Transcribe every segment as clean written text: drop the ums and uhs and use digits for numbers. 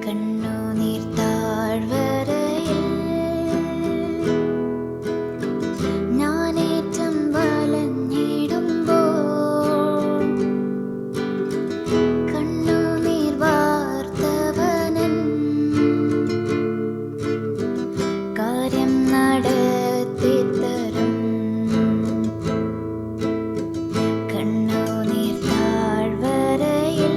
കണ്ണുനീർ താഴ്വരയിൽ ഞാനേറ്റം വലഞ്ഞിടുമ്പോൾ കണ്ണുനീർ വാർത്തവനൻ കാര്യം നടത്തിത്തരും. കണ്ണുനീർ താഴ്വരയിൽ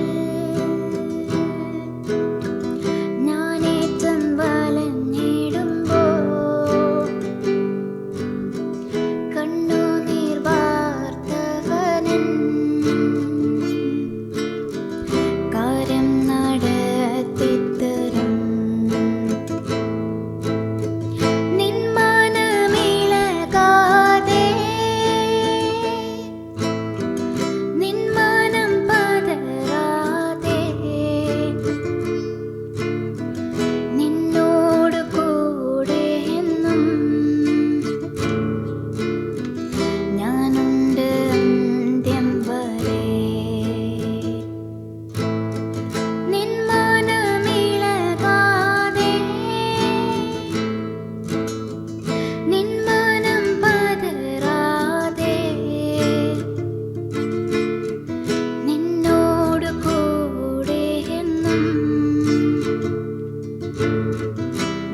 ഞാനേറ്റം വലഞ്ഞിടുമ്പോൾ കണ്ണുനീർ വാർത്തവനൻ കാര്യം നടത്തിത്തരും. നിൻ മനമിളകാതെ നിൻ മനം പതറാതെ നിന്നോട് കൂടെ എന്നും ഞാനുണ്ട് അന്ത്യം വരെ. നിൻ മനമിളകാതെ നിൻ മനം പതറാതെ നിന്നോട് കൂടെ എന്നും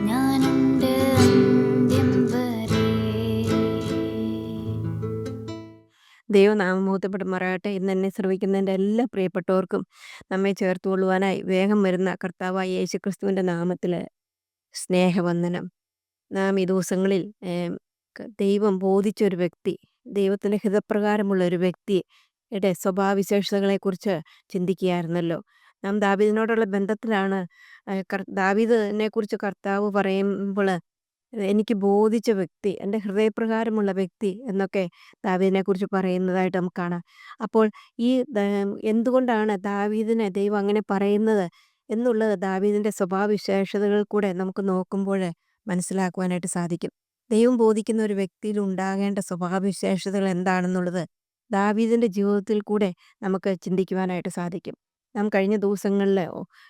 ഞാനുണ്ട് അന്ത്യം വരെ. ദൈവനാമം മഹത്വപ്പെടുമാറാകട്ടെ. ഇന്ന് എന്നെ ശ്രവിക്കുന്നതിൻ്റെ എല്ലാ പ്രിയപ്പെട്ടവർക്കും നമ്മെ ചേർത്തുകൊള്ളുവാനായി വേഗം വരുന്ന കർത്താവായ യേശുക്രിസ്തുവിൻ്റെ നാമത്തിൽ സ്നേഹവന്ദനം. നാം ഈ ദിവസങ്ങളിൽ ദൈവം ബോധിച്ചൊരു വ്യക്തി, ദൈവത്തിൻ്റെ ഹിതപ്രകാരമുള്ള ഒരു വ്യക്തിയുടെ സ്വഭാവവിശേഷതകളെക്കുറിച്ച് ചിന്തിക്കുകയായിരുന്നല്ലോ. നാം ദാവീദിനോടുള്ള ബന്ധത്തിലാണ്. ദാവീദിനെ കുറിച്ച് കർത്താവ് പറയുമ്പോൾ എനിക്ക് ബോധിച്ച വ്യക്തി, എൻ്റെ ഹൃദയപ്രകാരമുള്ള വ്യക്തി എന്നൊക്കെ ദാവീദിനെക്കുറിച്ച് പറയുന്നതായിട്ട് നമുക്ക് കാണാം. അപ്പോൾ ഈ എന്തുകൊണ്ടാണ് ദാവീദിനെ ദൈവം അങ്ങനെ പറയുന്നത് എന്നുള്ളത് ദാവീദിൻ്റെ സ്വഭാവവിശേഷതകൾ കൂടെ നമുക്ക് നോക്കുമ്പോൾ മനസ്സിലാക്കുവാനായിട്ട് സാധിക്കും. ദൈവം ബോധിക്കുന്ന ഒരു വ്യക്തിയിൽ ഉണ്ടാകേണ്ട സ്വഭാവവിശേഷതകൾ എന്താണെന്നുള്ളത് ദാവീദിൻ്റെ ജീവിതത്തിൽ കൂടെ നമുക്ക് ചിന്തിക്കുവാനായിട്ട് സാധിക്കും. നാം കഴിഞ്ഞ ദിവസങ്ങളിൽ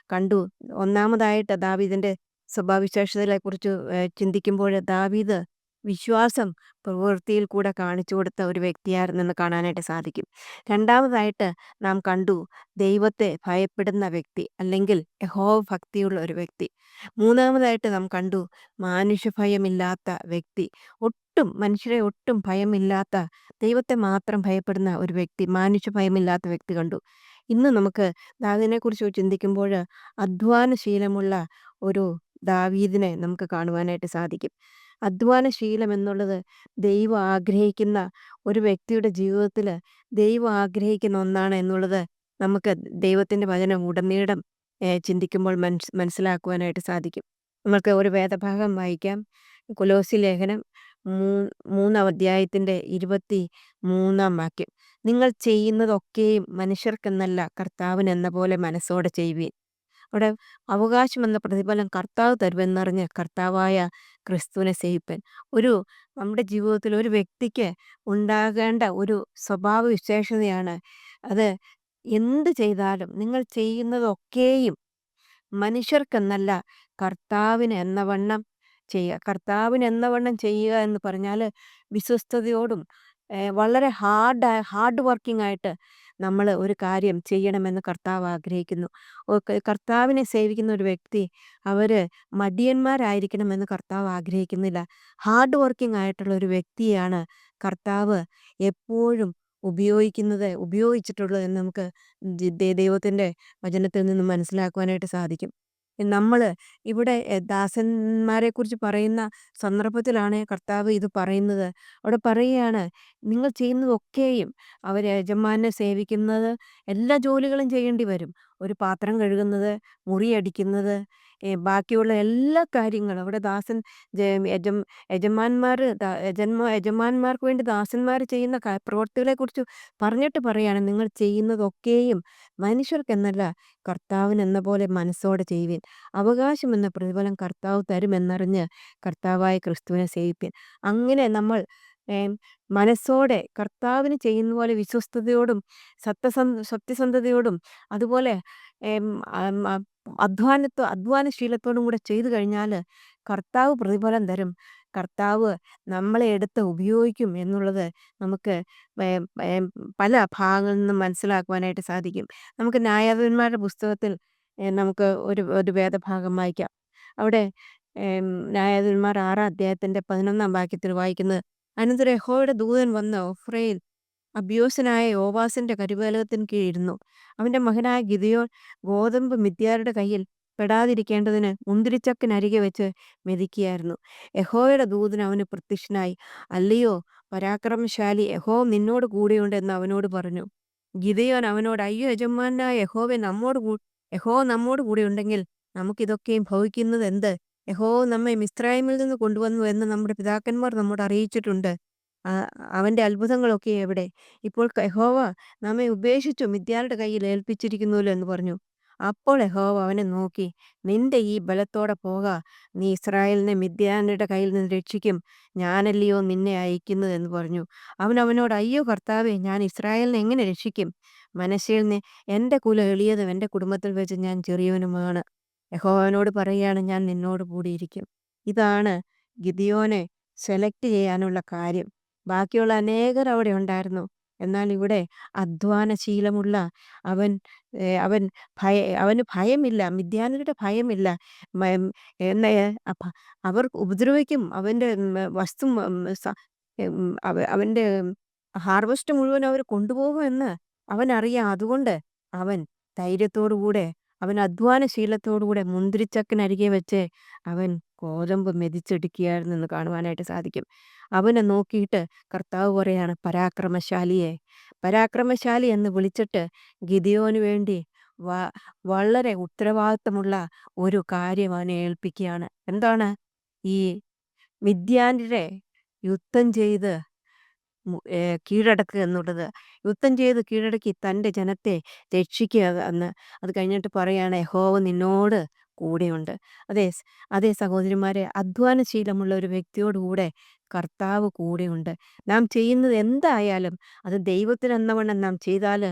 കണ്ടു. ഒന്നാമതായിട്ട് ദാവീദിൻ്റെ സ്വഭാവവിശേഷതകളെക്കുറിച്ച് ചിന്തിക്കുമ്പോൾ ദാവീദ് വിശ്വാസം പ്രവൃത്തിയിൽ കൂടെ കാണിച്ചു കൊടുത്ത ഒരു വ്യക്തിയായിരുന്നെന്ന് കാണാനായിട്ട് സാധിക്കും. രണ്ടാമതായിട്ട് നാം കണ്ടു ദൈവത്തെ ഭയപ്പെടുന്ന വ്യക്തി, അല്ലെങ്കിൽ യഹോവ ഭക്തിയുള്ള ഒരു വ്യക്തി. മൂന്നാമതായിട്ട് നാം കണ്ടു മാനുഷഭയമില്ലാത്ത വ്യക്തി, മനുഷ്യരെ ഒട്ടും ഭയമില്ലാത്ത, ദൈവത്തെ മാത്രം ഭയപ്പെടുന്ന ഒരു വ്യക്തി, മാനുഷഭയമില്ലാത്ത വ്യക്തി കണ്ടു. ഇന്ന് നമുക്ക് ദാവീദിനെക്കുറിച്ച് ചിന്തിക്കുമ്പോൾ അധ്വാനശീലമുള്ള ഒരു ദാവീദിനെ നമുക്ക് കാണുവാനായിട്ട് സാധിക്കും. അധ്വാനശീലം എന്നുള്ളത് ദൈവം ആഗ്രഹിക്കുന്ന ഒരു വ്യക്തിയുടെ ജീവിതത്തിൽ ദൈവം ആഗ്രഹിക്കുന്ന ഒന്നാണ് എന്നുള്ളത് നമുക്ക് ദൈവത്തിൻ്റെ വചനം ഉടനീളം ചിന്തിക്കുമ്പോൾ മനസ്സിലാക്കുവാനായിട്ട് സാധിക്കും. നമുക്ക് ഒരു വേദഭാഗം വായിക്കാം. കൊലോസി ലേഖനം 3-ാം അധ്യായത്തിൻ്റെ 23-ാം വാക്യം. നിങ്ങൾ ചെയ്യുന്നതൊക്കെയും മനുഷ്യർക്കെന്നല്ല കർത്താവിനെന്ന പോലെ മനസ്സോടെ ചെയ്യുവീൻ. അവിടെ അവകാശം എന്ന പ്രതിഫലം കർത്താവ് തരുമെന്നറിഞ്ഞ് കർത്താവായ ക്രിസ്തുവിനെ സേവിപ്പൻ. നമ്മുടെ ജീവിതത്തിൽ ഒരു വ്യക്തിക്ക് ഉണ്ടാകേണ്ട ഒരു സ്വഭാവ വിശേഷതയാണ് അത്. എന്ത് ചെയ്താലും നിങ്ങൾ ചെയ്യുന്നതൊക്കെയും മനുഷ്യർക്കെന്നല്ല കർത്താവിന് എന്നവണ്ണം ചെയ്യുക. കർത്താവിന് എന്നവണ്ണം ചെയ്യുക എന്ന് പറഞ്ഞാൽ വിശ്വസ്തയോടും വളരെ ഹാർഡ് വർക്കിംഗ് ആയിട്ട് നമ്മൾ ഒരു കാര്യം ചെയ്യണമെന്ന് കർത്താവ് ആഗ്രഹിക്കുന്നു. കർത്താവിനെ സേവിക്കുന്ന ഒരു വ്യക്തി അവർ മടിയന്മാരായിരിക്കണമെന്ന് കർത്താവ് ആഗ്രഹിക്കുന്നില്ല. ഹാർഡ് വർക്കിംഗ് ആയിട്ടുള്ള ഒരു വ്യക്തിയാണ് കർത്താവ് എപ്പോഴും ഉപയോഗിച്ചിട്ടുള്ളത് എന്ന് നമുക്ക് ദൈവത്തിൻ്റെ വചനത്തിൽ നിന്ന് മനസ്സിലാക്കുവാനായിട്ട് സാധിക്കും. നമ്മൾ ഇവിടെ ദാസന്മാരെക്കുറിച്ച് പറയുന്ന സന്ദർഭത്തിലാണ് കർത്താവ് ഇത് പറയുന്നത്. അവിടെ പറയുകയാണ്, നിങ്ങൾ ചെയ്യുന്നതൊക്കെയും, അവർ യജമാനെ സേവിക്കുന്നത്, എല്ലാ ജോലികളും ചെയ്യേണ്ടി വരും. ഒരു പാത്രം കഴുകുന്നത്, മുറിയടിക്കുന്നത്, ബാക്കിയുള്ള എല്ലാ കാര്യങ്ങളും അവിടെ ദാസൻ യജമാന്മാർക്ക് വേണ്ടി ദാസന്മാർ ചെയ്യുന്ന പ്രവൃത്തികളെക്കുറിച്ച് പറഞ്ഞിട്ട് പറയാണ്, നിങ്ങൾ ചെയ്യുന്നതൊക്കെയും മനുഷ്യർക്കെന്നല്ല കർത്താവിനെന്ന പോലെ മനസ്സോടെ ചെയ്യുവിൻ. അവകാശം എന്ന പ്രതിഫലം കർത്താവ് തരുമെന്നറിഞ്ഞ് കർത്താവായ ക്രിസ്തുവിനെ സേവിപ്പിൻ. അങ്ങനെ നമ്മൾ ഏം, മനസ്സോടെ കർത്താവിന് ചെയ്യുന്ന പോലെ വിശ്വസ്തയോടും സത്യസന്ധതയോടും അതുപോലെ ഏം, ആം, ആ, അധ്വാനശീലത്തോടും കൂടെ ചെയ്തു കഴിഞ്ഞാൽ കർത്താവ് പ്രതിഫലം തരും. കർത്താവ് നമ്മളെ എടുത്ത് ഉപയോഗിക്കും എന്നുള്ളത് നമുക്ക് ഏം, ഏം, പല ഭാഗങ്ങളിൽ നിന്നും മനസ്സിലാക്കുവാനായിട്ട് സാധിക്കും. നമുക്ക് ന്യായാധിപന്മാരുടെ പുസ്തകത്തിൽ നമുക്ക് ഒരു വേദഭാഗം വായിക്കാം. അവിടെ ന്യായാധിപന്മാർ 6-ാം അധ്യായത്തിന്റെ 11-ാം വാക്യത്തിൽ വായിക്കുന്നത്, അനന്തരം യഹോവയുടെ ദൂതൻ വന്ന് ഒഫ്രയിൽ അബ്യോസ്യനായ യോവാസിന്റെ കരുവേലകത്തിന് കീഴിരുന്നു. അവന്റെ മകനായ ഗിദെയോൻ ഗോതമ്പ് മിദ്യാരുടെ കയ്യിൽ പെടാതിരിക്കേണ്ടതിന് മുന്തിരിച്ചക്കിനരികെ വെച്ച് മെതിക്കുകയായിരുന്നു. യഹോവയുടെ ദൂതൻ അവന് പ്രത്യക്ഷനായി, അല്ലയോ പരാക്രമശാലി, യഹോവ നിന്നോട് കൂടെയുണ്ട് എന്ന് അവനോട് പറഞ്ഞു. ഗിദെയോൻ അവനോട്, അയ്യോ യജമാനായ യഹോവ നമ്മോട് കൂടെ ഉണ്ടെങ്കിൽ നമുക്കിതൊക്കെയും ഭവിക്കുന്നത് എന്ത്? യഹോവ നമ്മെ മിസ്രയീമിൽ നിന്ന് കൊണ്ടുവന്നു എന്ന് നമ്മുടെ പിതാക്കന്മാർ നമ്മോട് അറിയിച്ചിട്ടുണ്ട്. ആ, അവന്റെ അത്ഭുതങ്ങളൊക്കെ എവിടെ? ഇപ്പോൾ യഹോവ നമ്മെ ഉപേക്ഷിച്ചു മിദ്യാരുടെ കയ്യിൽ ഏൽപ്പിച്ചിരിക്കുന്നുവല്ലോ എന്ന് പറഞ്ഞു. അപ്പോൾ യഹോവ അവനെ നോക്കി, നിന്റെ ഈ ബലത്തോടെ പോക, നീ ഇസ്രായേലിനെ മിദ്യാന്യരുടെ കയ്യിൽ നിന്ന് രക്ഷിക്കും. ഞാനല്ലയോ നിന്നെ അയക്കുന്നത് എന്ന് പറഞ്ഞു. അവൻ അവനോട്, അയ്യോ കർത്താവേ, ഞാൻ ഇസ്രായേലിനെ എങ്ങനെ രക്ഷിക്കും? മനശ്ശെയിൽ എൻ്റെ കുലം എളിയതും എൻ്റെ കുടുംബത്തിൽ വെച്ച് ഞാൻ ചെറിയവനുമാണ്. യഹോവ അവനോട് പറയുകയാണ്, ഞാൻ നിന്നോട് കൂടിയിരിക്കും. ഇതാണ് ഗിദിയോനെ സെലക്ട് ചെയ്യാനുള്ള കാര്യം. ബാക്കിയുള്ള അനേകർ അവിടെ ഉണ്ടായിരുന്നു. എന്നാൽ ഇവിടെ അധ്വാനശീലമുള്ള അവൻ അവൻ അവന് ഭയമില്ല, മിദ്യാന്യരുടെ ഭയമില്ല. മ- എന്ന അവർ ഉപദ്രവിക്കും, അവൻ്റെ വസ്തു അവൻ്റെ ഹാർവസ്റ്റ് മുഴുവൻ അവർ കൊണ്ടുപോകുമെന്ന് അവനറിയാം. അതുകൊണ്ട് അവൻ ധൈര്യത്തോടുകൂടെ, അവൻ അധ്വാനശീലത്തോടുകൂടെ മുന്തിരിച്ചക്കിനരികെ വെച്ച് അവൻ ഗോതമ്പ് മെതിച്ചെടുക്കുകയായിരുന്നെന്ന് കാണുവാനായിട്ട് സാധിക്കും. അവനെ നോക്കിയിട്ട് കർത്താവ് പറയാണ്, പരാക്രമശാലി എന്ന് വിളിച്ചിട്ട് ഗിദിയോന് വേണ്ടി വളരെ ഉത്തരവാദിത്തമുള്ള ഒരു കാര്യം അവനെ ഏൽപ്പിക്കുകയാണ്. എന്താണ്? ഈ മിദ്യാന്യരെ യുദ്ധം ചെയ്ത് കീഴടക്കുക എന്നുള്ളത്. യുദ്ധം ചെയ്ത് കീഴടക്കി തൻ്റെ ജനത്തെ രക്ഷിക്കുക എന്ന്. അത് കഴിഞ്ഞിട്ട് പറയാണ്, യഹോവ നിന്നോട് കൂടെയുണ്ട്. അതെ അതെ സഹോദരിമാരെ, അധ്വാനശീലമുള്ള ഒരു വ്യക്തിയോട് കൂടെ കർത്താവ് കൂടെയുണ്ട്. നാം ചെയ്യുന്നത് എന്തായാലും അത് ദൈവത്തിനെന്നവണ്ണം നാം ചെയ്താൽ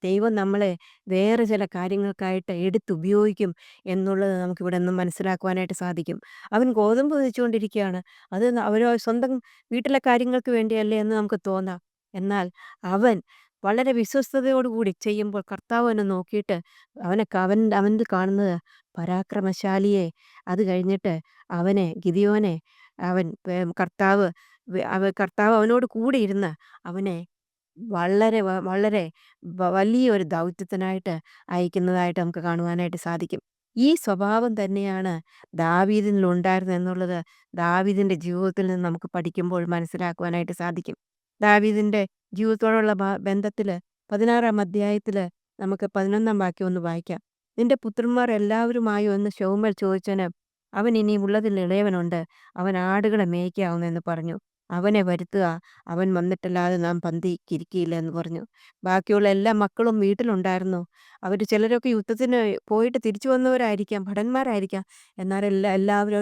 ദൈവം നമ്മളെ വേറെ ചില കാര്യങ്ങൾക്കായിട്ട് എടുത്തുപയോഗിക്കും എന്നുള്ളത് നമുക്കിവിടെ നിന്ന് മനസ്സിലാക്കുവാനായിട്ട് സാധിക്കും. അവൻ ഗോതമ്പ് വെച്ചുകൊണ്ടിരിക്കുകയാണ്. അത് അവർ സ്വന്തം വീട്ടിലെ കാര്യങ്ങൾക്ക് വേണ്ടിയല്ലേ എന്ന് നമുക്ക് തോന്നാം. എന്നാൽ അവൻ വളരെ വിശ്വസ്തയോടുകൂടി ചെയ്യുമ്പോൾ കർത്താവ് അവനെ നോക്കിയിട്ട് അവനിൽ കാണുന്നത് പരാക്രമശാലിയെ. അത് കഴിഞ്ഞിട്ട് ഗിദിയോനെ അവൻ കർത്താവ് അവനോട് കൂടെ ഇരുന്ന് അവനെ വളരെ വലിയൊരു ദൗത്യത്തിനായിട്ട് അയക്കുന്നതായിട്ട് നമുക്ക് കാണുവാനായിട്ട് സാധിക്കും. ഈ സ്വഭാവം തന്നെയാണ് ദാവീദിൽ ഉണ്ടായിരുന്നത് എന്നുള്ളത് ദാവീദിന്റെ ജീവിതത്തിൽ നിന്ന് നമുക്ക് പഠിക്കുമ്പോൾ മനസ്സിലാക്കുവാനായിട്ട് സാധിക്കും. ദാവീദിന്റെ ജീവിതത്തോടുള്ള ബന്ധത്തിൽ 16-ാം അധ്യായത്തിൽ നമുക്ക് 11-ാം വാക്യം ഒന്ന് വായിക്കാം. നിന്റെ പുത്രന്മാർ എല്ലാവരുമായോ എന്ന് ശൗമേൽ ചോദിച്ചതിന് അവൻ ഇനി ഉള്ളതിൽ ഇളയവനുണ്ട്, അവൻ ആടുകളെ മേയ്ക്കാവുന്നെന്ന് പറഞ്ഞു. അവനെ വരുത്തുക, അവൻ വന്നിട്ടല്ലാതെ നാം പന്തിക്കിരിക്കില്ല എന്ന് പറഞ്ഞു. ബാക്കിയുള്ള എല്ലാ മക്കളും വീട്ടിലുണ്ടായിരുന്നു. ചിലരൊക്കെ യുദ്ധത്തിന് പോയിട്ട് തിരിച്ചു വന്നവരായിരിക്കാം, ഭടന്മാരായിരിക്കാം. എന്നാൽ എല്ലാവരും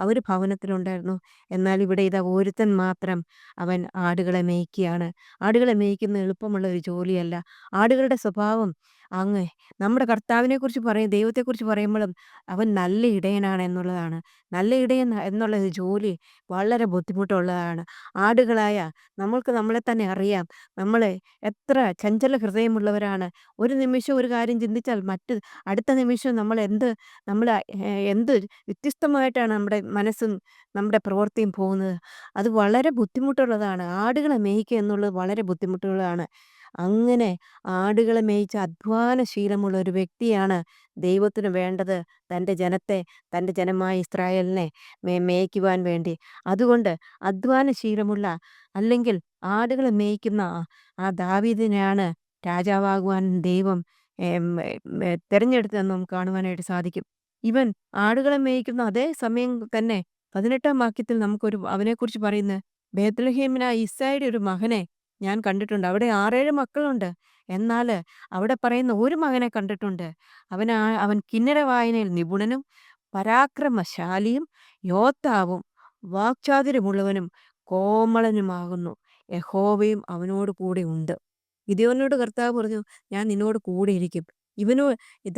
അവർ ഭവനത്തിലുണ്ടായിരുന്നു. എന്നാൽ ഇവിടെ ഇതാ ഒരുത്തൻ മാത്രം അവൻ ആടുകളെ മേയ്ക്കുകയാണ്. ആടുകളെ മേയ്ക്കുന്നത് എളുപ്പമുള്ള ഒരു ജോലിയല്ല. ആടുകളുടെ സ്വഭാവം അങ്ങ് നമ്മുടെ കർത്താവിനെക്കുറിച്ച് ദൈവത്തെക്കുറിച്ച് പറയുമ്പോഴും അവൻ നല്ല ഇടയനാണ് എന്നുള്ളതാണ്. നല്ല ഇടയൻ എന്നുള്ള ഒരു ജോലി വളരെ ബുദ്ധിമുട്ടുള്ളതാണ്. ആടുകളായ നമ്മൾക്ക് നമ്മളെ തന്നെ അറിയാം. നമ്മളെ എത്ര ചഞ്ചല ഹൃദയമുള്ളവരാണ്. ഒരു നിമിഷം ഒരു കാര്യം ചിന്തിച്ചാൽ അടുത്ത നിമിഷം നമ്മൾ എന്ത് വ്യത്യസ്തമായിട്ടാണ് നമ്മുടെ മനസ്സും നമ്മുടെ പ്രവൃത്തിയും പോകുന്നത്. അത് വളരെ ബുദ്ധിമുട്ടുള്ളതാണ്. ആടുകളെ മേയ്ക്കുക എന്നുള്ളത് വളരെ ബുദ്ധിമുട്ടുള്ളതാണ്. അങ്ങനെ ആടുകളെ മേയിച്ച അധ്വാനശീലമുള്ള ഒരു വ്യക്തിയാണ് ദൈവത്തിന് വേണ്ടത്, തൻ്റെ ജനമായ ഇസ്രായേലിനെ മേയ്ക്കുവാൻ വേണ്ടി. അതുകൊണ്ട് അധ്വാനശീലമുള്ള, അല്ലെങ്കിൽ ആടുകളെ മേയ്ക്കുന്ന ആ ദാവീദിനെയാണ് രാജാവാകുവാൻ ദൈവം തിരഞ്ഞെടുത്തതെന്ന് നമുക്ക് കാണുവാനായിട്ട് സാധിക്കും. ഇവൻ ആടുകളെ മേയ്ക്കുന്ന അതേ സമയം തന്നെ 18-ാം വാക്യത്തിൽ അവനെക്കുറിച്ച് പറയുന്നത്, ബേത്ലഹേമിനായ യിസ്സായിയുടെ ഒരു മകനെ ഞാൻ കണ്ടിട്ടുണ്ട്. അവിടെ 6-7 മക്കളുണ്ട്. എന്നാൽ അവിടെ പറയുന്ന ഒരു മകനെ കണ്ടിട്ടുണ്ട്. അവൻ കിന്നര വായനയിൽ നിപുണനും പരാക്രമശാലിയും യോദ്ധാവും വാക്ചാതുര്യമുള്ളവനും കോമളനുമാകുന്നു. യഹോവയും അവനോട് കൂടെ ഉണ്ട്. ഗിദെയോനോട് കർത്താവ് പറഞ്ഞു, "ഞാൻ നിന്നോട് കൂടെ ഇരിക്കും." ഇവനോ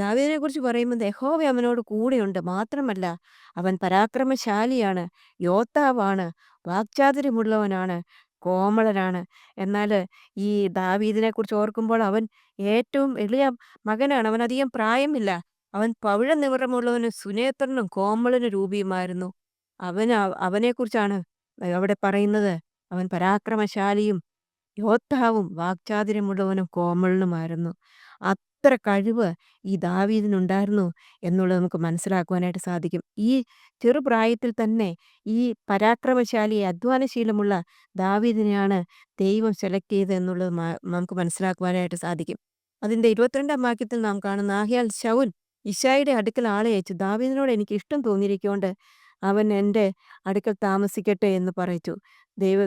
ദാവീദിനെക്കുറിച്ച് പറയുമ്പോൾ യഹോവ അവനോട് കൂടെയുണ്ട്. മാത്രമല്ല അവൻ പരാക്രമശാലിയാണ്, യോദ്ധാവാണ്, വാക്ചാതുര്യമുള്ളവനാണ്, കോമളനാണ്. എന്നാല് ഈ ദാവീദിനെക്കുറിച്ച് ഓർക്കുമ്പോൾ അവൻ ഏറ്റവും എളിയ മകനാണ്. അവനധികം പ്രായമില്ല. അവൻ പവിഴനിറമുള്ളവനും സുനേത്രനും കോമളനും രൂപിയുമായിരുന്നു. അവനെക്കുറിച്ചാണ് അവിടെ പറയുന്നത്. അവൻ പരാക്രമശാലിയും യോദ്ധാവും വാക്ചാതുര്യമുള്ളവനും കോമളനുമായിരുന്നു. അത്ര കഴിവ് ഈ ദാവീദിനുണ്ടായിരുന്നു എന്നുള്ളത് നമുക്ക് മനസ്സിലാക്കുവാനായിട്ട് സാധിക്കും. ഈ ചെറുപ്രായത്തിൽ തന്നെ ഈ പരാക്രമശാലി, അധ്വാനശീലമുള്ള ദാവീദിനെയാണ് ദൈവം സെലക്ട് ചെയ്തത് എന്നുള്ളത് നമുക്ക് മനസ്സിലാക്കുവാനായിട്ട് സാധിക്കും. അതിൻ്റെ 22-ാം വാക്യത്തിൽ നാം കാണുന്ന, ആകയാൽ ശൗൽ യിശ്ശായിയുടെ അടുക്കൽ ആളെ അയച്ചു, ദാവീദിനോട് എനിക്ക് ഇഷ്ടം തോന്നിയിരിക്കൊണ്ട് അവൻ എൻ്റെ അടുക്കൽ താമസിക്കട്ടെ എന്ന് പറയിച്ചു. ദൈവ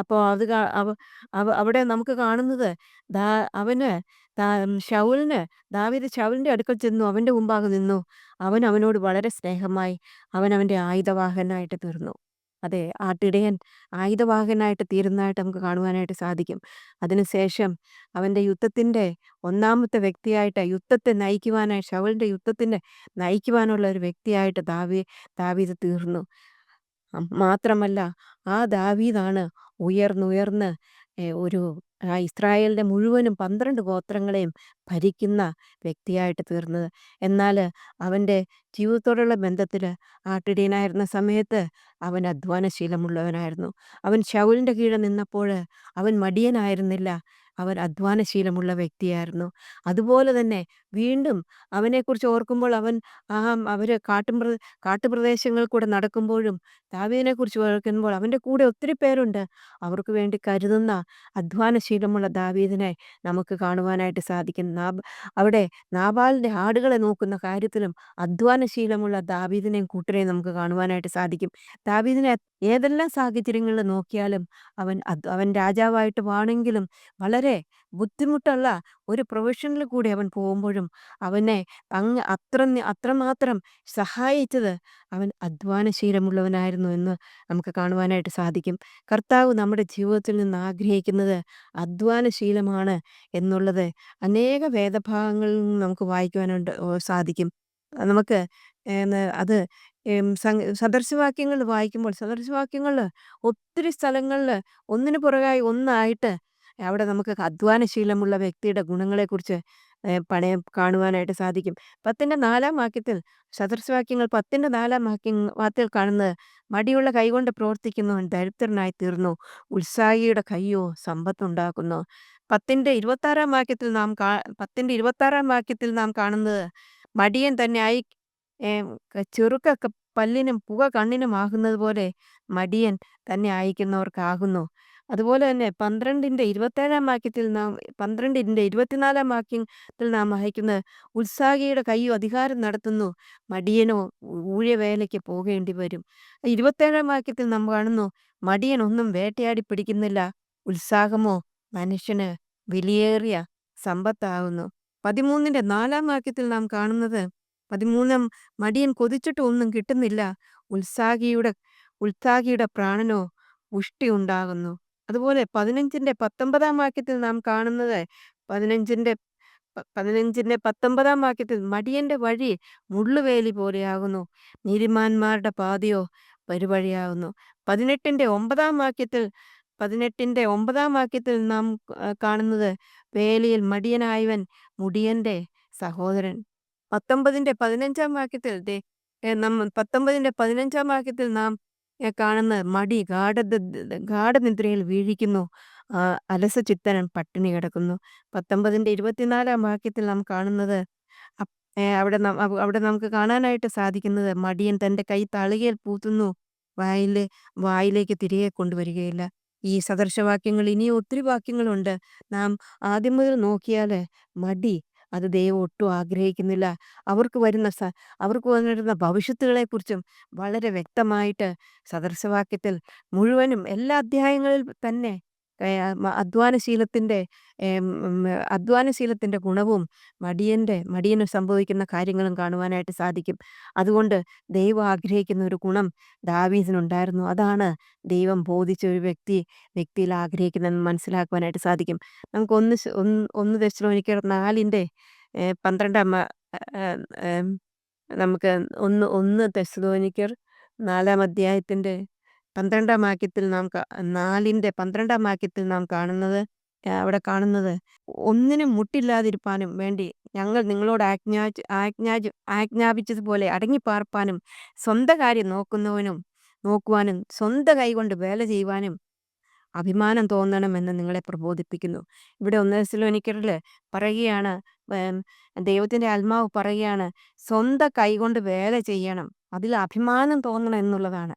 അപ്പോൾ അത് അവിടെ നമുക്ക് കാണുന്നത് ദാ അവന് ശൗലിന് ദാവീദ് ശൗലിൻ്റെ അടുക്കൽ ചെന്നു, അവൻ്റെ മുമ്പാകെ നിന്നു. അവൻ അവനോട് വളരെ സ്നേഹമായി. അവൻ അവൻ്റെ ആയുധവാഹകനായിട്ട് തീർന്നു. അതെ, ആട്ടിടയൻ ആയുധവാഹകനായിട്ട് തീരുന്നതായിട്ട് നമുക്ക് കാണുവാനായിട്ട് സാധിക്കും. അതിനുശേഷം അവൻ്റെ യുദ്ധത്തിൻ്റെ ഒന്നാമത്തെ വ്യക്തിയായിട്ട്, യുദ്ധത്തെ നയിക്കുവാനായി, ശൗലിൻ്റെ യുദ്ധത്തിനെ നയിക്കുവാനുള്ള ഒരു വ്യക്തിയായിട്ട് ദാവീദ് തീർന്നു. മാത്രമല്ല ആ ദാവീദാണ് ഉയർന്നുയർന്ന് ഒരു ഇസ്രായേലിൻ്റെ മുഴുവനും 12 ഗോത്രങ്ങളെയും ഭരിക്കുന്ന വ്യക്തിയായിട്ട് തീർന്നത്. എന്നാൽ അവൻ്റെ ജീവിതത്തോടുള്ള ബന്ധത്തിൽ ആട്ടിടയനായിരുന്ന സമയത്ത് അവൻ അധ്വാനശീലമുള്ളവനായിരുന്നു. അവൻ ശൗലിൻ്റെ കീഴിൽ നിന്നപ്പോൾ അവൻ മടിയനായിരുന്നില്ല, അവൻ അധ്വാനശീലമുള്ള വ്യക്തിയായിരുന്നു. അതുപോലെ തന്നെ വീണ്ടും അവനെക്കുറിച്ച് ഓർക്കുമ്പോൾ അവർ കാട്ടുപ്രദേശങ്ങളിൽ കൂടെ നടക്കുമ്പോഴും ദാവീദിനെക്കുറിച്ച് ഓർക്കുമ്പോൾ അവൻ്റെ കൂടെ ഒത്തിരി പേരുണ്ട്. അവർക്ക് വേണ്ടി കരുതുന്ന അധ്വാനശീലമുള്ള ദാവീദിനെ നമുക്ക് കാണുവാനായിട്ട് സാധിക്കും. അവിടെ നാബാലിൻ്റെ ആടുകളെ നോക്കുന്ന കാര്യത്തിലും അധ്വാനശീലമുള്ള ദാവീദിനെയും കൂട്ടരെയും നമുക്ക് കാണുവാനായിട്ട് സാധിക്കും. ദാവീദിനെ ഏതെല്ലാം സാഹചര്യങ്ങളിൽ നോക്കിയാലും അവൻ രാജാവായിട്ട് വാണെങ്കിലും വളരെ ബുദ്ധിമുട്ടുള്ള ഒരു പ്രൊഫഷനിൽ കൂടി അവൻ പോകുമ്പോഴും അവനെ അത്രമാത്രം സഹായിച്ചത് അവൻ അധ്വാനശീലമുള്ളവനായിരുന്നു എന്ന് നമുക്ക് കാണുവാനായിട്ട് സാധിക്കും. കർത്താവ് നമ്മുടെ ജീവിതത്തിൽ നിന്ന് ആഗ്രഹിക്കുന്നത് അധ്വാനശീലമാണ് എന്നുള്ളത് അനേക വേദഭാഗങ്ങളിൽ നിന്ന് നമുക്ക് വായിക്കുവാനുണ്ട് സാധിക്കും. നമുക്ക് അത് സദൃശവാക്യങ്ങൾ വായിക്കുമ്പോൾ സദൃശവാക്യങ്ങളിൽ ഒത്തിരി സ്ഥലങ്ങളിൽ ഒന്നിനു പുറകായി ഒന്നായിട്ട് അവിടെ നമുക്ക് അധ്വാനശീലമുള്ള വ്യക്തിയുടെ ഗുണങ്ങളെക്കുറിച്ച് കാണുവാനായിട്ട് സാധിക്കും. 10-ന്റെ 4-ാം വാക്യത്തിൽ, സദൃശവാക്യങ്ങൾ 10-ന്റെ 4-ാം വാക്യത്തിൽ കാണുന്നത്, മടിയുള്ള കൈകൊണ്ട് പ്രവർത്തിക്കുന്നവൻ ദരിദ്രനായി തീർന്നു, ഉത്സാഹിയുടെ കയ്യോ സമ്പത്തുണ്ടാക്കുന്നു. 10-ന്റെ 26-ാം വാക്യത്തിൽ നാം കാണുന്നത്, മടിയൻ തന്നെ ആയി ചെറുക്ക പല്ലിനും പുക കണ്ണിനുമാകുന്നത് പോലെ മടിയൻ തന്നെ അയക്കുന്നവർക്കാകുന്നു. അതുപോലെ തന്നെ 12-ന്റെ 27-ാം വാക്യത്തിൽ 12-ന്റെ 24-ാം വാക്യത്തിൽ നാം വായിക്കുന്നത്, ഉത്സാഹിയുടെ കയ്യോ അധികാരം നടത്തുന്നു, മടിയനോ ഊഴിയവേലയ്ക്ക് പോകേണ്ടി വരും. 27-ാം വാക്യത്തിൽ നാം കാണുന്നു, മടിയൻ ഒന്നും വേട്ടയാടി പിടിക്കുന്നില്ല, ഉത്സാഹമോ മനുഷ്യന് വിലയേറിയ സമ്പത്താകുന്നു. 13-ന്റെ 4-ാം വാക്യത്തിൽ നാം കാണുന്നത്, 13 മടിയൻ കൊതിച്ചിട്ട് ഒന്നും കിട്ടുന്നില്ല, ഉത്സാഹിയുടെ പ്രാണനോ പുഷ്ടി ഉണ്ടാകുന്നു. അതുപോലെ 15-ന്റെ 19-ാം വാക്യത്തിൽ നാം കാണുന്നത്, 15-ന്റെ 19-ാം വാക്യത്തിൽ, മടിയന്റെ വഴി മുള്ളുവേലി പോലെയാകുന്നു, നീതിമാന്മാരുടെ പാതയോ പെരുവഴിയാകുന്നു. 18-ന്റെ 9-ാം വാക്യത്തിൽ നാം കാണുന്നത്, വേലിയിൽ മടിയനായവൻ മുടിയന്റെ സഹോദരൻ. 19-ന്റെ 15-ാം വാക്യത്തിൽ നാം കാണുന്ന മടി ഗാഢനിദ്രയിൽ വീഴിക്കുന്നു, അലസചിത്തനൻ പട്ടിണി കിടക്കുന്നു. 19-ന്റെ 24-ാം വാക്യത്തിൽ നാം കാണുന്നത്, അവിടെ നമുക്ക് കാണാനായിട്ട് സാധിക്കുന്നത്, മടിയൻ തൻ്റെ കൈ തളികയിൽ പൂത്തുന്നു, വായിലേക്ക് തിരികെ കൊണ്ടുവരികയില്ല. ഈ സദൃശവാക്യങ്ങൾ ഇനിയും ഒത്തിരി വാക്യങ്ങളുണ്ട്. നാം ആദ്യം മുതൽ നോക്കിയാൽ മടി അത് ദൈവം ഒട്ടും ആഗ്രഹിക്കുന്നില്ല. അവർക്ക് വരുന്ന ഭവിഷ്യത്തുകളെക്കുറിച്ചും വളരെ വ്യക്തമായിട്ട് സദൃശവാക്യത്തിൽ മുഴുവനും എല്ലാ അധ്യായങ്ങളിൽ തന്നെ അധ്വാനശീലത്തിൻ്റെ അധ്വാനശീലത്തിൻ്റെ ഗുണവും മടിയന് സംഭവിക്കുന്ന കാര്യങ്ങളും കാണുവാനായിട്ട് സാധിക്കും. അതുകൊണ്ട് ദൈവം ആഗ്രഹിക്കുന്ന ഒരു ഗുണം ദാവീദിനുണ്ടായിരുന്നു. അതാണ് ദൈവം ബോധിച്ച ഒരു വ്യക്തിയിൽ ആഗ്രഹിക്കുന്നതെന്ന് മനസ്സിലാക്കുവാനായിട്ട് സാധിക്കും. നമുക്ക് 1 തെസ്സലോനിക്കർ 4ൻ്റെ 12 നമുക്ക് 1 തെസ്സലോനിക്കർ 4 അധ്യായത്തിൻ്റെ 12 വാക്യത്തിൽ 4ൻ്റെ 12 വാക്യത്തിൽ നാം കാണുന്നത് അവിടെ കാണുന്നത്, ഒന്നിനും മുട്ടില്ലാതിരിപ്പാനും വേണ്ടി ഞങ്ങൾ നിങ്ങളോട് ആജ്ഞാപിച്ചതുപോലെ അടങ്ങിപ്പാർപ്പാനും സ്വന്തം കാര്യം നോക്കുവാനും സ്വന്തം കൈകൊണ്ട് വേല ചെയ്യുവാനും അഭിമാനം തോന്നണമെന്ന് നിങ്ങളെ പ്രബോധിപ്പിക്കുന്നു. ഇവിടെ 1 തെസ്സലോനിക്കരിൽ പറയുകയാണ്, ദൈവത്തിൻ്റെ ആത്മാവ് പറയുകയാണ്, സ്വന്തം കൈകൊണ്ട് വേല ചെയ്യണം, അതിൽ അഭിമാനം തോന്നണം എന്നുള്ളതാണ്.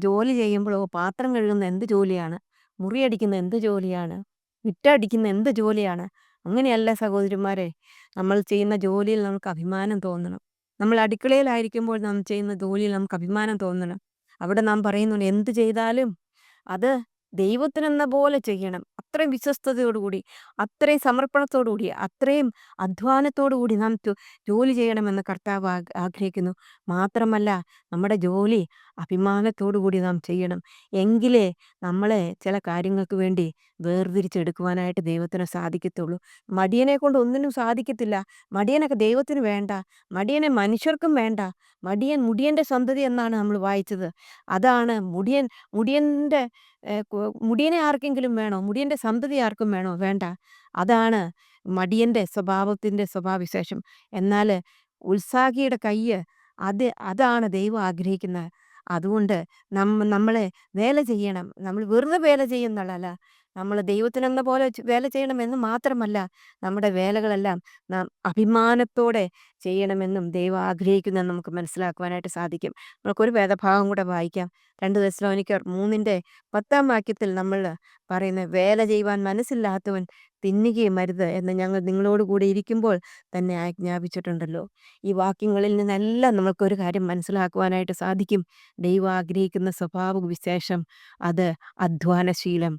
ജോലി ചെയ്യുമ്പോൾ പാത്രം കഴുകുന്ന എന്ത് ജോലിയാണ്, മുറിയടിക്കുന്ന എന്ത് ജോലിയാണ്, വിറ്റടിക്കുന്ന എന്ത് ജോലിയാണ്? അങ്ങനെയല്ല സഹോദരിമാരെ, നമ്മൾ ചെയ്യുന്ന ജോലിയിൽ നമുക്ക് അഭിമാനം തോന്നണം. നമ്മൾ അടുക്കളയിലായിരിക്കുമ്പോൾ നാം ചെയ്യുന്ന ജോലിയിൽ നമുക്ക് അഭിമാനം തോന്നണം. അവിടെ നാം പറയുന്നുണ്ട്, എന്ത് ചെയ്താലും അത് ദൈവത്തിനെന്ന പോലെ ചെയ്യണം. അത്രയും വിശ്വസ്തയോടുകൂടി, അത്രയും സമർപ്പണത്തോടുകൂടി, അത്രയും അധ്വാനത്തോടുകൂടി നാം ജോലി ചെയ്യണമെന്ന് കർത്താവ് ആഗ്രഹിക്കുന്നു. മാത്രമല്ല, നമ്മുടെ ജോലി അഭിമാനത്തോടുകൂടി നാം ചെയ്യണം. എങ്കിലേ നമ്മളെ ചില കാര്യങ്ങൾക്ക് വേണ്ടി വേർതിരിച്ചെടുക്കുവാനായിട്ട് ദൈവത്തിന് സാധിക്കത്തുള്ളൂ. മടിയനെ കൊണ്ട് ഒന്നിനും സാധിക്കത്തില്ല. മടിയനൊക്കെ ദൈവത്തിന് വേണ്ട, മടിയനെ മനുഷ്യർക്കും വേണ്ട. മുടിയൻ്റെ സന്തതി എന്നാണ് നമ്മൾ വായിച്ചത്. അതാണ് മുടിയനെ ആർക്കെങ്കിലും വേണോ? മുടിയൻ്റെ സന്തതി ആർക്കും വേണോ? വേണ്ട. അതാണ് മടിയൻ്റെ സ്വഭാവവിശേഷം. എന്നാൽ ഉത്സാഹിയുടെ കയ്യ്, അതാണ് ദൈവം ആഗ്രഹിക്കുന്നത്. അതുകൊണ്ട് നമ്മളെ വേല ചെയ്യണം. നമ്മൾ വെറുതെ വേല ചെയ്യുന്നതല്ല, നമ്മൾ ദൈവത്തിനെന്ന പോലെ വേല ചെയ്യണമെന്ന് മാത്രമല്ല, നമ്മുടെ വേലകളെല്ലാം നാം അഭിമാനത്തോടെ ചെയ്യണമെന്നും ദൈവം ആഗ്രഹിക്കുന്നെന്ന് നമുക്ക് മനസ്സിലാക്കുവാനായിട്ട് സാധിക്കും. നമുക്കൊരു വേദഭാഗം കൂടെ വായിക്കാം. 2 തെസ്സലോനിക്കർ 3ൻ്റെ 10 വാക്യത്തിൽ നമ്മൾ പറയുന്ന, വേല ചെയ്യുവാൻ മനസ്സില്ലാത്തവൻ തിന്നുകയും അരുത് എന്ന് ഞങ്ങൾ നിങ്ങളോട് കൂടി ഇരിക്കുമ്പോൾ തന്നെ ആജ്ഞാപിച്ചിട്ടുണ്ടല്ലോ. ഈ വാക്യങ്ങളിൽ നിന്നെല്ലാം നമുക്കൊരു കാര്യം മനസ്സിലാക്കുവാനായിട്ട് സാധിക്കും. ദൈവം ആഗ്രഹിക്കുന്ന സ്വഭാവവിശേഷം, അത് അധ്വാനശീലം.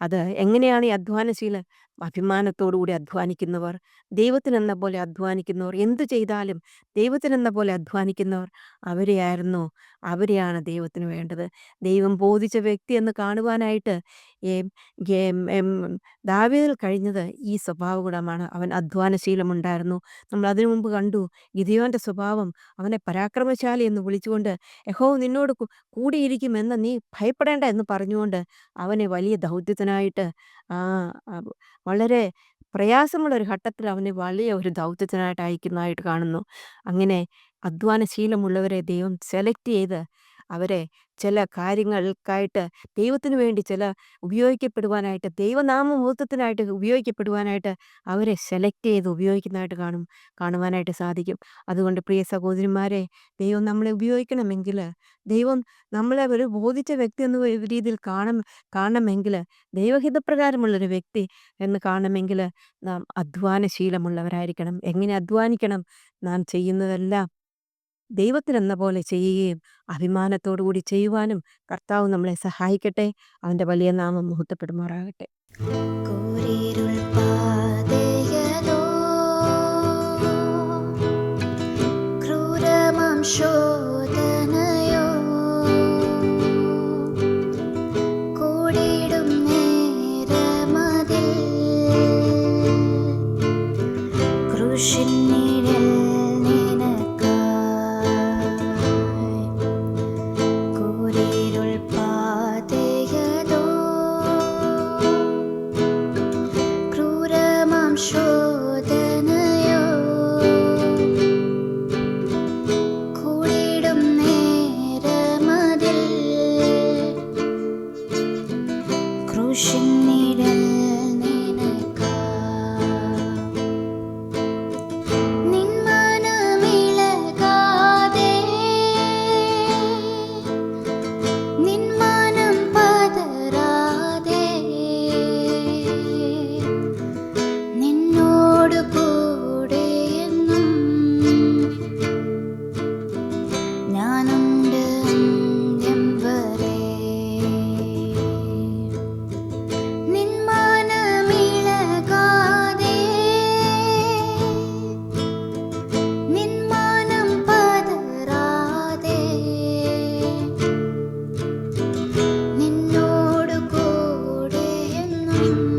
അത് എങ്ങനെയാണ് ഈ അധ്വാനശീലം? അഭിമാനത്തോടുകൂടി അധ്വാനിക്കുന്നവർ, ദൈവത്തിനെന്ന പോലെ അധ്വാനിക്കുന്നവർ, എന്തു ചെയ്താലും ദൈവത്തിനെന്ന പോലെ അധ്വാനിക്കുന്നവർ, അവരെയാണ് ദൈവത്തിന് വേണ്ടത്. ദൈവം ബോധിച്ച വ്യക്തി എന്ന് കാണുവാനായിട്ട് ദാവീദിൽ കഴിഞ്ഞത് ഈ സ്വഭാവ ഗുണമാണ്. അവൻ അധ്വാനശീലമുണ്ടായിരുന്നു. നമ്മൾ അതിനു മുമ്പ് കണ്ടു, ഗിദെയോൻ്റെ സ്വഭാവം, അവനെ പരാക്രമശാലി എന്ന് വിളിച്ചുകൊണ്ട്, യഹോവ നിന്നോട് കൂടിയിരിക്കുമെന്ന് നീ ഭയപ്പെടേണ്ട എന്ന് പറഞ്ഞുകൊണ്ട് അവനെ വലിയ ദൗത്യത്തിനായിട്ട്, വളരെ പ്രയാസമുള്ളൊരു ഘട്ടത്തിൽ അവനെ വലിയ ഒരു ദൗത്യത്തിനായിട്ട് അയക്കുന്നതായിട്ട് കാണുന്നു. അങ്ങനെ അധ്വാനശീലമുള്ളവരെ ദൈവം സെലക്ട് ചെയ്ത്, അവരെ ചില കാര്യങ്ങൾക്കായിട്ട് ദൈവത്തിന് വേണ്ടി ഉപയോഗിക്കപ്പെടുവാനായിട്ട്, ദൈവനാമമഹത്വത്തിനായിട്ട് ഉപയോഗിക്കപ്പെടുവാനായിട്ട് അവരെ സെലക്ട് ചെയ്ത് ഉപയോഗിക്കുന്നതായിട്ട് കാണുവാനായിട്ട് സാധിക്കും. അതുകൊണ്ട് പ്രിയ സഹോദരിമാരെ, ദൈവം നമ്മളെ ഉപയോഗിക്കണമെങ്കിൽ, ദൈവം നമ്മളെ ഒരു ബോധിച്ച വ്യക്തി എന്ന രീതിയിൽ കാണണമെങ്കിൽ, ദൈവഹിതപ്രകാരമുള്ളൊരു വ്യക്തി എന്ന് കാണണമെങ്കിൽ, നാം അധ്വാനശീലമുള്ളവരായിരിക്കണം. എങ്ങനെ അധ്വാനിക്കണം? നാം ചെയ്യുന്നതെല്ലാം ദൈവത്തിനെന്ന പോലെ ചെയ്യുകയും അഭിമാനത്തോടുകൂടി ചെയ്യുവാനും കർത്താവ് നമ്മളെ സഹായിക്കട്ടെ. അവൻ്റെ വലിയ നാമം മഹത്വപ്പെടുമാറാകട്ടെ. കൂരിരുൾ പാതയതോ ക്രൂരമാം ശോധനയോ കൂടിടും നേരമതിൽ ക്രൂശിൻ നിഴൽ നിനക്കായി. കൂരിരുൾ പാതയതോ ക്രൂരമാം ശോധനയോ കൂടിടും നേരമതിൽ ക്രൂശിൻ നിഴൽ നിനക്കായി. നിൻ മനമിളകാതെ, നിൻ മനം പതറാതെ, നിന്നോട് കൂടെ എന്നും ഞാനുണ്ട് അന്ത്യം വരെ. എന്നും